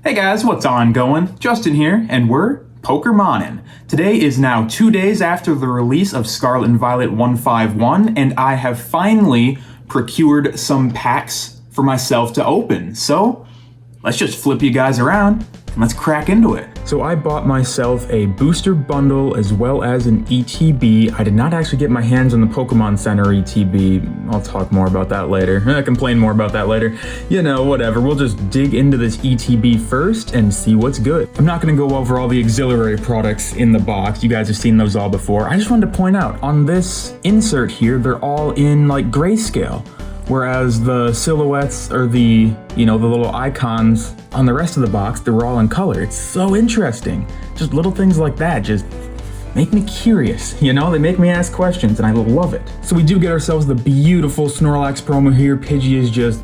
Hey guys, what's ongoing? Justin here, and we're Pokemonin. Today is now 2 days after the release of Scarlet and Violet 151, and I have finally procured some packs for myself to open. So, let's just flip you guys around, and let's crack into it. So I bought myself a booster bundle as well as an ETB. I did not actually get my hands on the Pokemon Center ETB. I'll talk more about that later. I complain more about that later. You know, whatever. We'll just dig into this ETB first and see what's good. I'm not gonna go over all the auxiliary products in the box. You guys have seen those all before. I just wanted to point out, on this insert here, they're all in like grayscale. Whereas the silhouettes or the little icons on the rest of the box, they were all in color. It's so interesting. Just little things like that just make me curious, you know? They make me ask questions and I love it. So we do get ourselves the beautiful Snorlax promo here. Pidgey is just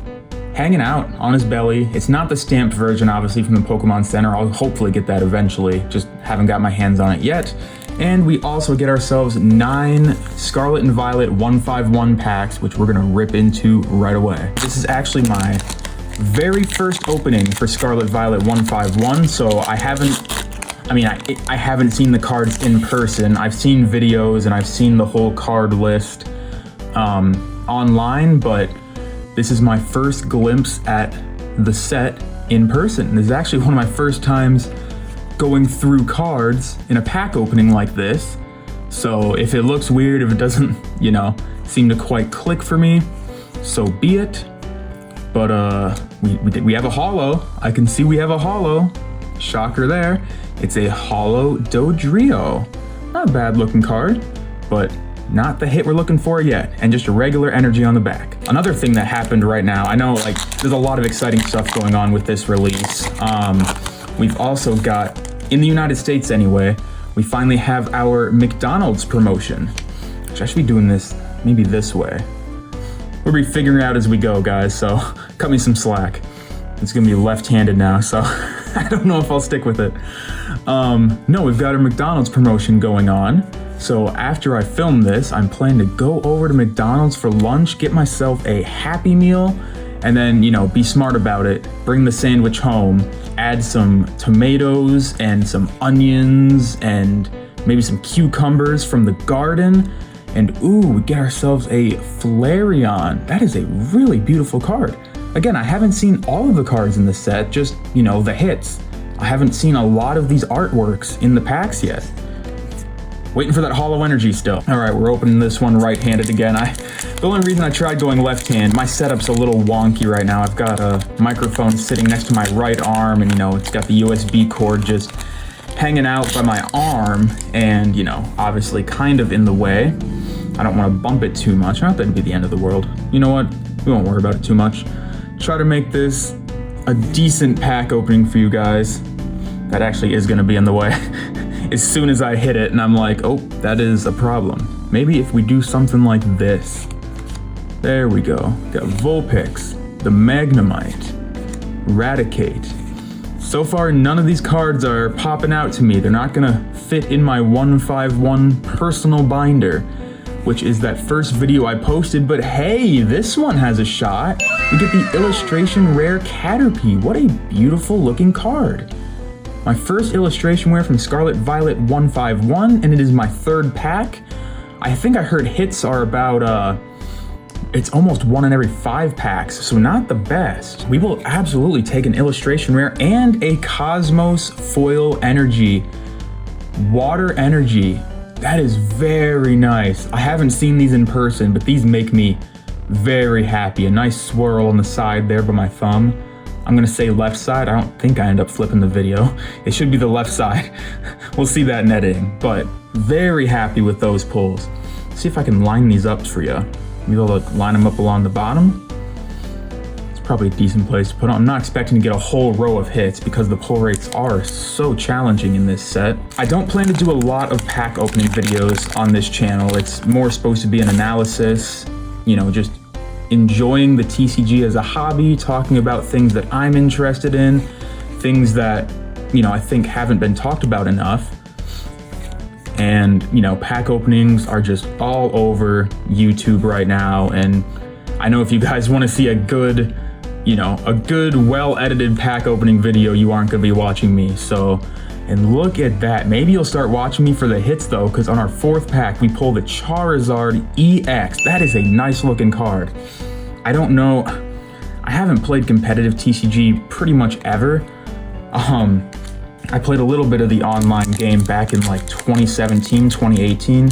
hanging out on his belly. It's not the stamped version, obviously, from the Pokemon Center. I'll hopefully get that eventually. Just haven't got my hands on it yet. And we also get ourselves 9 Scarlet and Violet 151 packs, which we're gonna rip into right away. This is actually my very first opening for Scarlet Violet 151, so I haven't seen the cards in person. I've seen videos and I've seen the whole card list online, but this is my first glimpse at the set in person. This is actually one of my first times going through cards in a pack opening like this. So if it looks weird, if it doesn't, seem to quite click for me, so be it. But we have a holo. I can see we have a holo. Shocker there. It's a holo Dodrio. Not a bad looking card, but not the hit we're looking for yet, and just a regular energy on the back. Another thing that happened right now, I know there's a lot of exciting stuff going on with this release. We've also got, in the United States anyway, we finally have our McDonald's promotion. Which I should be doing this maybe this way. We'll be figuring it out as we go, guys, so cut me some slack. It's gonna be left-handed now, so I don't know if I'll stick with it. No, we've got a McDonald's promotion going on. So after I film this, I'm planning to go over to McDonald's for lunch, get myself a Happy Meal, and then, be smart about it, bring the sandwich home, add some tomatoes and some onions and maybe some cucumbers from the garden, and we get ourselves a Flareon. That is a really beautiful card. Again, I haven't seen all of the cards in the set, just, the hits. I haven't seen a lot of these artworks in the packs yet. Waiting for that holo energy still. All right, we're opening this one right-handed again. The only reason I tried going left-hand, my setup's a little wonky right now. I've got a microphone sitting next to my right arm, and it's got the USB cord just hanging out by my arm, and obviously kind of in the way. I don't want to bump it too much. Not that it'd be the end of the world. You know what? We won't worry about it too much. Try to make this a decent pack opening for you guys. That actually is going to be in the way. As soon as I hit it, and I'm like, oh, that is a problem. Maybe if we do something like this. There we go. Got Vulpix, the Magnemite, Raticate. So far, none of these cards are popping out to me. They're not gonna fit in my 151 personal binder, which is that first video I posted, but hey, this one has a shot. We get the illustration rare Caterpie. What a beautiful looking card. My first illustration rare from Scarlet Violet 151, and it is my third pack. I think I heard hits are about, it's almost 1 in every 5 packs, so not the best. We will absolutely take an illustration rare and a Cosmos Foil Energy. Water Energy. That is very nice. I haven't seen these in person, but these make me very happy. A nice swirl on the side there by my thumb. I'm gonna say left side. I don't think I end up flipping the video. It should be the left side. We'll see that in editing, but very happy with those pulls. See if I can line these up for you. Maybe I'll line them up along the bottom. It's probably a decent place to put on. I'm not expecting to get a whole row of hits because the pull rates are so challenging in this set. I don't plan to do a lot of pack opening videos on this channel. It's more supposed to be an analysis, just enjoying the TCG as a hobby, talking about things that I'm interested in, things that, I think haven't been talked about enough. And, pack openings are just all over YouTube right now. And I know if you guys want to see a good you know, a good, well-edited pack opening video, you aren't gonna be watching me. So, and look at that. Maybe you'll start watching me for the hits though, because on our 4th pack, we pull the Charizard EX. That is a nice looking card. I don't know, I haven't played competitive TCG pretty much ever. I played a little bit of the online game back in like 2017, 2018,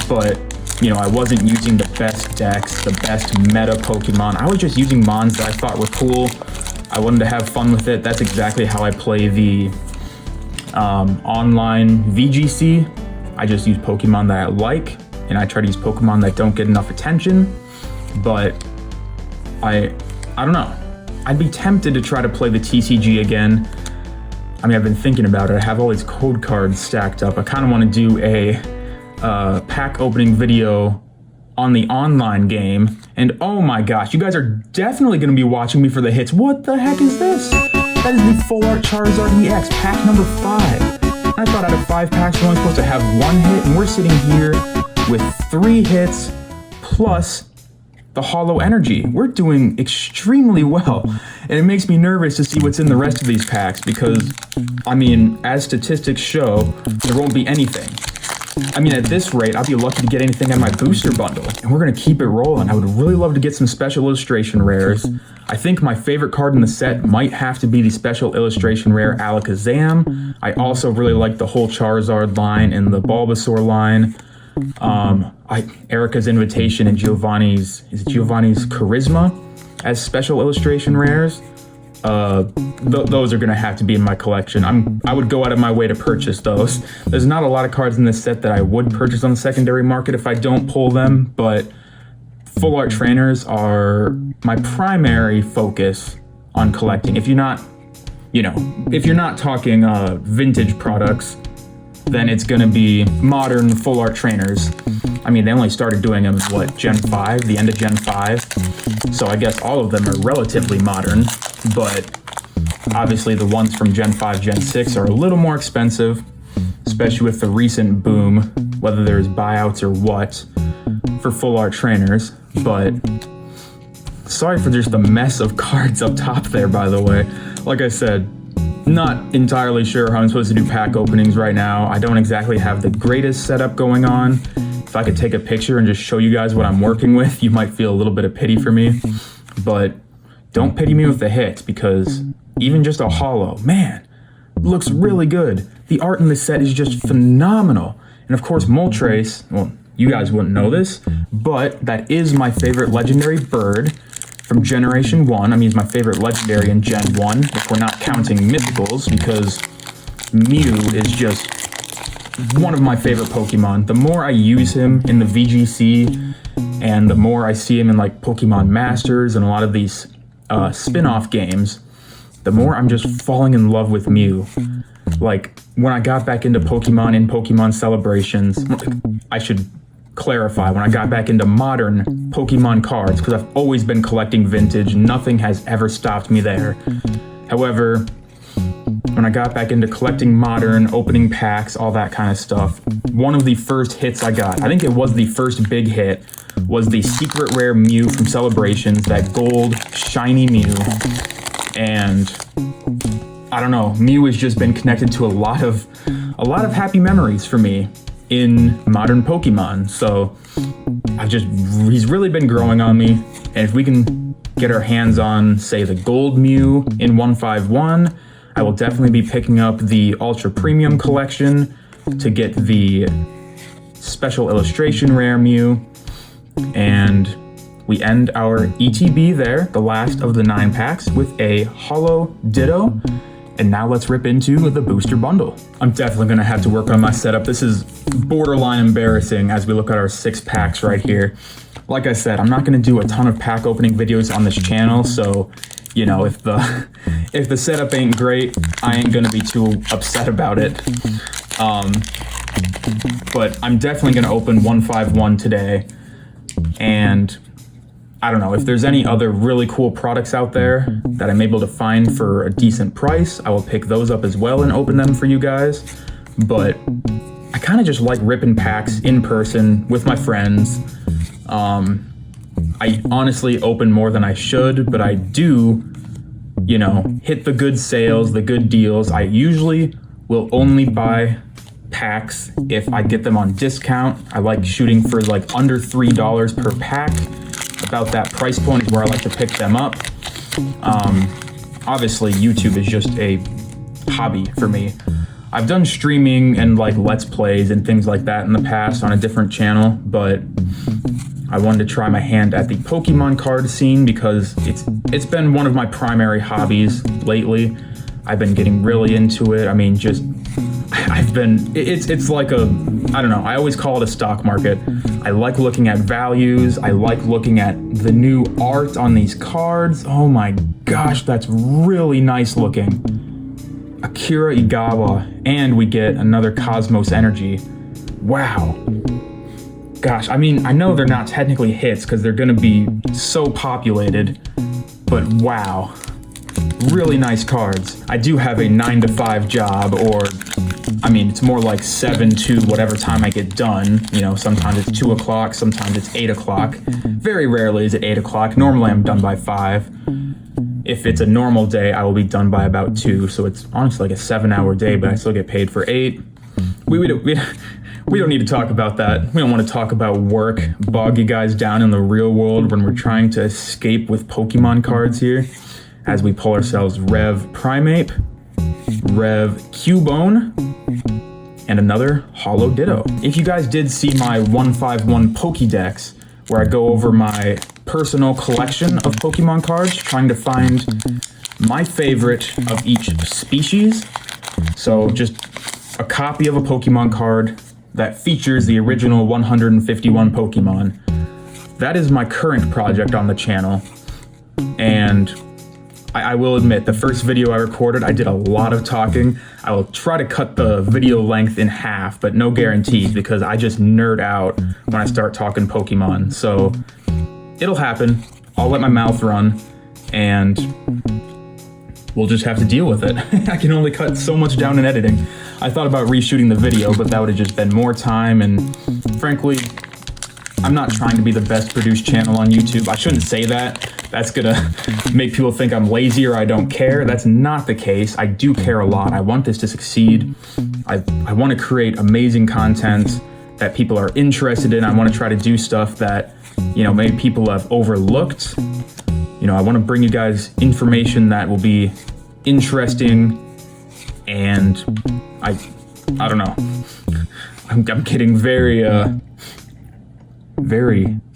but you know, I wasn't using the best decks, the best meta Pokemon. I was just using mons that I thought were cool. I wanted to have fun with it. That's exactly how I play the online VGC. I just use Pokemon that I like, and I try to use Pokemon that don't get enough attention. But I don't know. I'd be tempted to try to play the TCG again. I mean, I've been thinking about it. I have all these code cards stacked up. I kind of want to do a pack opening video on the online game. And oh my gosh, you guys are definitely going to be watching me for the hits. What the heck is this? That is the Full Art Charizard EX, pack number 5. I thought out of 5 packs, we're only supposed to have 1 hit, and we're sitting here with 3 hits plus the Holo Energy. We're doing extremely well, and it makes me nervous to see what's in the rest of these packs because, I mean, as statistics show, there won't be anything. I mean, at this rate, I'll be lucky to get anything out of my booster bundle, and we're gonna keep it rolling. I would really love to get some special illustration rares. I think my favorite card in the set might have to be the special illustration rare Alakazam. I also really like the whole Charizard line and the Bulbasaur line. Erica's Invitation and Giovanni's Charisma as special illustration rares. Those are gonna have to be in my collection. I would go out of my way to purchase those. There's not a lot of cards in this set that I would purchase on the secondary market if I don't pull them, but full art trainers are my primary focus on collecting. If you're not, you know, if you're not talking vintage products, then it's gonna be modern full art trainers. I mean, they only started doing them, what, Gen 5, the end of Gen 5? So I guess all of them are relatively modern, but obviously the ones from Gen 5, Gen 6 are a little more expensive, especially with the recent boom, whether there's buyouts or what, for full art trainers. But sorry for just the mess of cards up top there, by the way. Like I said, not entirely sure how I'm supposed to do pack openings right now. I don't exactly have the greatest setup going on. If I could take a picture and just show you guys what I'm working with, you might feel a little bit of pity for me. But don't pity me with the hits, because even just a holo, man, looks really good. The art in this set is just phenomenal. And of course, Moltres, well, you guys wouldn't know this, but that is my favorite legendary bird from Generation 1. I mean, it's my favorite legendary in Gen 1, if we're not counting mythicals, because Mew is just one of my favorite Pokemon. The more I use him in the VGC, and the more I see him in like Pokemon Masters and a lot of these spin-off games, the more I'm just falling in love with Mew. Like, when I got back into Pokemon in Pokemon Celebrations, I should clarify, when I got back into modern Pokemon cards, because I've always been collecting vintage, nothing has ever stopped me there. However, when I got back into collecting modern, opening packs, all that kind of stuff, one of the first hits I got, I think it was the first big hit, was the secret rare Mew from Celebrations, that gold shiny Mew. And I don't know, Mew has just been connected to a lot of happy memories for me in modern Pokemon. So he's really been growing on me. And if we can get our hands on, say, the gold Mew in 151, I will definitely be picking up the Ultra Premium collection to get the special illustration rare Mew. And we end our ETB there, the last of the 9 packs, with a Holo Ditto. And now let's rip into the booster bundle. I'm definitely gonna have to work on my setup. This is borderline embarrassing as we look at our 6 packs right here. Like I said, I'm not gonna do a ton of pack opening videos on this channel, so, you know, if the setup ain't great, I ain't gonna be too upset about it. But I'm definitely gonna open 151 today, and I don't know, if there's any other really cool products out there that I'm able to find for a decent price, I will pick those up as well and open them for you guys. But I kind of just like ripping packs in person with my friends. I honestly open more than I should, but I do, you know, hit the good sales, the good deals. I usually will only buy packs if I get them on discount. I like shooting for like under $3 per pack. About that price point is where I like to pick them up. Obviously, YouTube is just a hobby for me. I've done streaming and like Let's Plays and things like that in the past on a different channel, but I wanted to try my hand at the Pokemon card scene because it's been one of my primary hobbies lately. I've been getting really into it. I mean, just it's like a, I don't know, I always call it a stock market. I like looking at values. I like looking at the new art on these cards. Oh my gosh, that's really nice looking. Akira Igawa, and we get another Cosmos Energy. Wow. Gosh, I mean, I know they're not technically hits because they're gonna be so populated, but wow. Really nice cards. I do have a 9 to 5 job, or I mean, it's more like 7 to whatever time I get done. You know, sometimes it's 2 o'clock, sometimes it's 8 o'clock. Very rarely is it 8 o'clock. Normally I'm done by 5. If it's a normal day, I will be done by about 2. So it's honestly like a 7-hour day, but I still get paid for 8. We don't need to talk about that. We don't want to talk about work, bog you guys down in the real world when we're trying to escape with Pokemon cards here. As we pull ourselves Rev Primeape, Rev Cubone, and another Holo Ditto. If you guys did see my 151 Pokédex, where I go over my personal collection of Pokemon cards, trying to find my favorite of each species. So just a copy of a Pokemon card that features the original 151 Pokemon. That is my current project on the channel. And I will admit, the first video I recorded, I did a lot of talking. I will try to cut the video length in half, but no guarantees because I just nerd out when I start talking Pokemon. So it'll happen. I'll let my mouth run and we'll just have to deal with it. I can only cut so much down in editing. I thought about reshooting the video, but that would have just been more time, and frankly, I'm not trying to be the best produced channel on YouTube. I shouldn't say that. That's gonna make people think I'm lazy or I don't care. That's not the case. I do care a lot. I want this to succeed. I want to create amazing content that people are interested in. I want to try to do stuff that, you know, maybe people have overlooked. You know, I want to bring you guys information that will be interesting, and I don't know. I'm getting very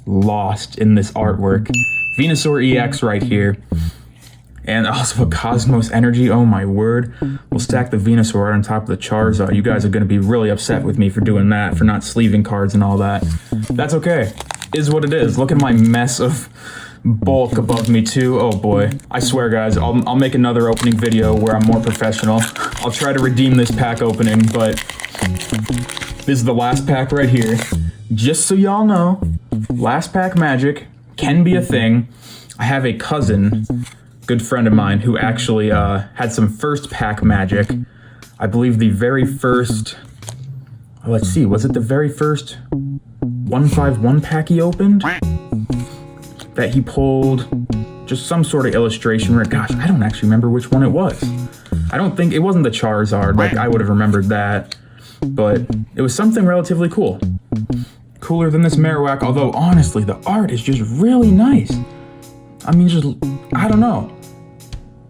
lost in this artwork. Venusaur EX right here. And also a Cosmos Energy. Oh my word. We'll stack the Venusaur right on top of the Charizard. You guys are going to be really upset with me for doing that, for not sleeving cards and all that. That's okay. Is what it is. Look at my mess of bulk above me too. Oh boy. I swear guys, I'll make another opening video where I'm more professional. I'll try to redeem this pack opening, but this is the last pack right here. Just so y'all know, last pack magic can be a thing. I have a cousin, good friend of mine, who actually had some first pack magic. I believe the very first, let's see, was it the very first 151 pack he opened? That he pulled just some sort of illustration where, gosh, I don't actually remember which one it was. I don't think, it wasn't the Charizard, like I would have remembered that, but it was something relatively cool. Cooler than this Marowak, although honestly, the art is just really nice. I mean, just, I don't know.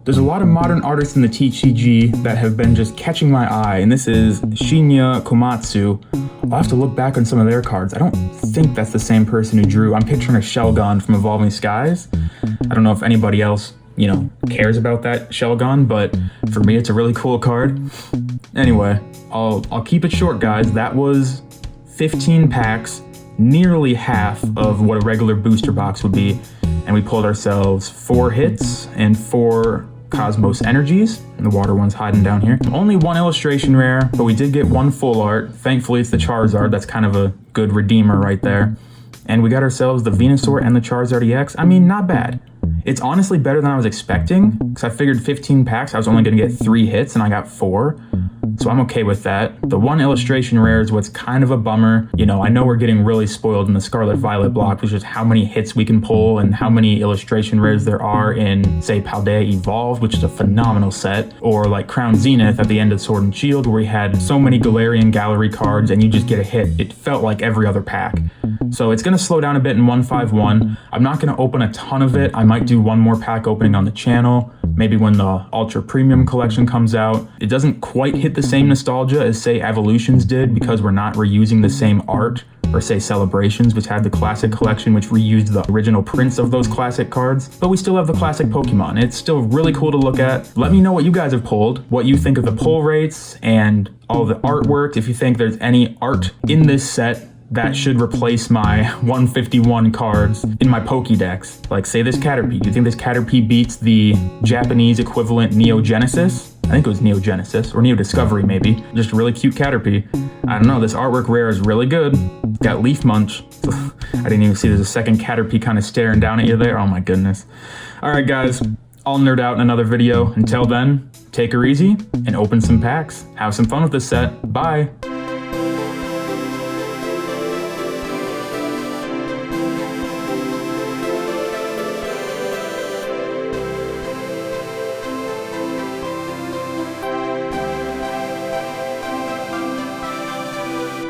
There's a lot of modern artists in the TCG that have been just catching my eye, and this is Shinya Komatsu. I'll have to look back on some of their cards. I don't think that's the same person who drew. I'm picturing a Shelgon from Evolving Skies. I don't know if anybody else, you know, cares about that Shelgon, but for me, it's a really cool card. Anyway, I'll keep it short, guys. That was 15 packs, nearly half of what a regular booster box would be, and we pulled ourselves 4 hits and 4 Cosmos Energies. And the water one's hiding down here. Only 1 illustration rare, but we did get 1 full art. Thankfully, it's the Charizard. That's kind of a good redeemer right there. And we got ourselves the Venusaur and the Charizard EX. I mean, not bad. It's honestly better than I was expecting, because I figured 15 packs, I was only going to get 3 hits, and I got 4. so I'm okay with that. The one illustration rare is what's kind of a bummer. You know, I know we're getting really spoiled in the Scarlet Violet block, which is how many hits we can pull and how many illustration rares there are in, say, Paldea Evolved, which is a phenomenal set, or like Crown Zenith at the end of Sword and Shield, where we had so many Galarian Gallery cards and you just get a hit. It felt like every other pack. So it's going to slow down a bit in 151. I'm not going to open a ton of it. I might do one more pack opening on the channel, maybe when the Ultra Premium collection comes out. It doesn't quite hit the same nostalgia as, say, Evolutions did, because we're not reusing the same art, or say Celebrations, which had the classic collection, which reused the original prints of those classic cards. But we still have the classic Pokemon. It's still really cool to look at. Let me know what you guys have pulled, what you think of the pull rates and all the artwork, if you think there's any art in this set that should replace my 151 cards in my Pokédex. Like, say this Caterpie. Do you think this Caterpie beats the Japanese equivalent Neo Genesis? I think it was Neo Genesis, or Neo Discovery maybe. Just a really cute Caterpie. I don't know, this artwork rare is really good. It's got Leaf Munch. I didn't even see there's a second Caterpie kind of staring down at you there. Oh my goodness. Alright guys, I'll nerd out in another video. Until then, take her easy and open some packs. Have some fun with this set. Bye!